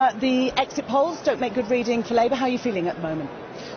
The exit polls don't make good reading for Labour. How are you feeling at the moment?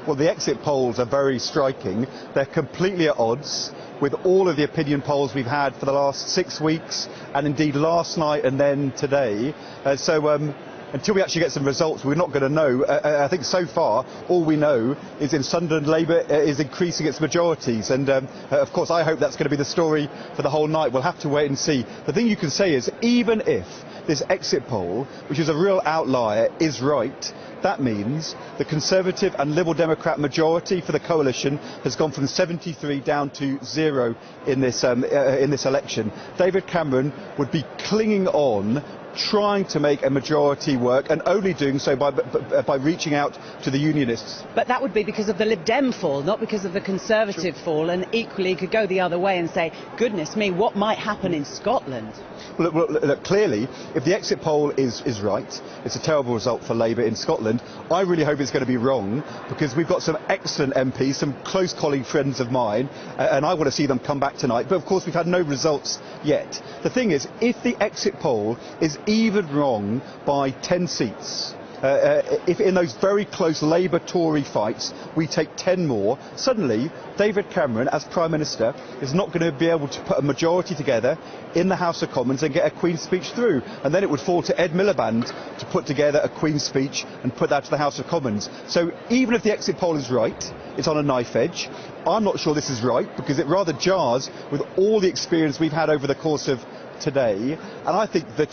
Well, the exit polls are very striking. They're completely at odds with all of the opinion polls we've had for the last 6 weeks, and indeed last night and then today. Until we actually get some results, we're not going to know. I think so far, all we know is in Sunderland, Labour is increasing its majorities. And of course, I hope that's going to be the story for the whole night. We'll have to wait and see. The thing you can say is, even if this exit poll, which is a real outlier, is right, that means the Conservative and Liberal Democrat majority for the coalition has gone from 73 down to 0 in this election. David Cameron would be clinging on, trying to make a majority work, and only doing so by reaching out to the unionists. But that would be because of the Lib Dem fall, not because of the Conservative fall, and equally could go the other way and say, goodness me, what might happen in Scotland? Well, look, clearly, if the exit poll is right, it's a terrible result for Labour in Scotland. I really hope it's going to be wrong, because we've got some excellent MPs, some close colleague friends of mine, and I want to see them come back tonight. But of course, we've had no results yet. The thing is, if the exit poll is even wrong by 10 seats, if in those very close Labour-Tory fights we take 10 more, suddenly David Cameron, as Prime Minister, is not going to be able to put a majority together in the House of Commons and get a Queen's speech through. And then it would fall to Ed Miliband to put together a Queen's speech and put that to the House of Commons. So even if the exit poll is right, it's on a knife edge. I'm not sure this is right, because it rather jars with all the experience we've had over the course of today, and I think that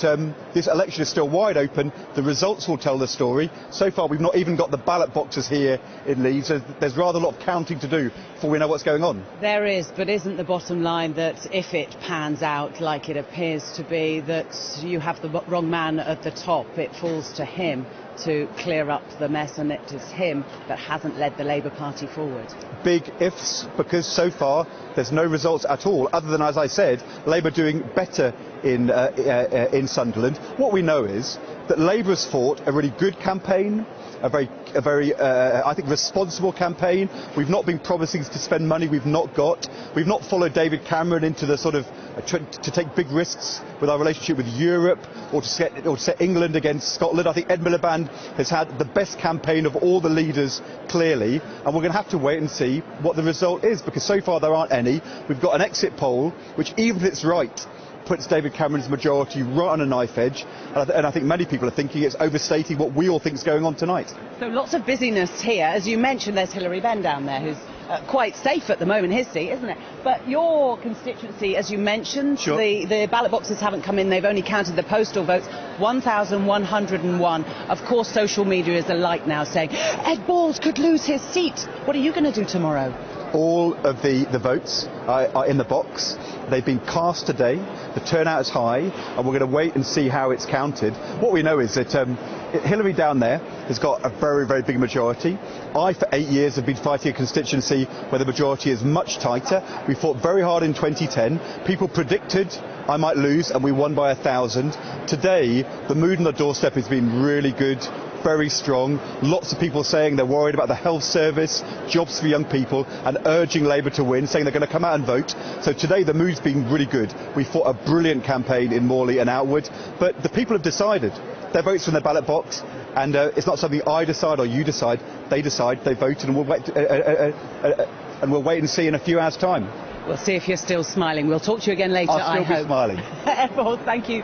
this election is still wide open. The results will tell the story. So far, we've not even got the ballot boxes here in Leeds. There's rather a lot of counting to do before we know what's going on. There is, but isn't the bottom line that if it pans out like it appears to be, that you have the wrong man at the top, it falls to him to clear up the mess, and it is him that hasn't led the Labour Party forward? Big ifs, because so far there's no results at all, other than, as I said, Labour doing better in Sunderland. What we know is that Labour has fought a really good campaign, a very I think responsible campaign. We've not been promising to spend money we've not got. We've not followed David Cameron into the sort of to take big risks with our relationship with Europe, or to set England against Scotland. I think Ed Miliband has had the best campaign of all the leaders, clearly, and we're going to have to wait and see what the result is, because so far there aren't any. We've got an exit poll which, even if it's right, puts David Cameron's majority right on a knife edge, and I think many people are thinking it's overstating what we all think is going on tonight. So lots of busyness here. As you mentioned, there's Hilary Benn down there, who's quite safe at the moment, his seat, isn't it? But your constituency, as you mentioned, sure, the ballot boxes haven't come in. They've only counted the postal votes, 1,101. Of course, social media is alight now saying Ed Balls could lose his seat. What are you going to do tomorrow? All of the votes are in the box. They've been cast today. The turnout is high, and we're going to wait and see how it's counted. What we know is that Hilary down there has got a very, very big majority. I, for 8 years, have been fighting a constituency where the majority is much tighter. We fought very hard in 2010. People predicted I might lose, and we won by 1,000. Today, the mood on the doorstep has been really good, very strong. Lots of people saying they're worried about the health service, jobs for young people, and urging Labour to win, saying they're going to come out and vote. So today the mood's been really good. We fought a brilliant campaign in Morley and Outwood, but the people have decided. Their votes from their ballot box, and it's not something I decide or you decide. They decide, they voted, and we'll wait and see in a few hours' time. We'll see if you're still smiling. We'll talk to you again later, I hope. I'll still be smiling. Ed Balls, thank you.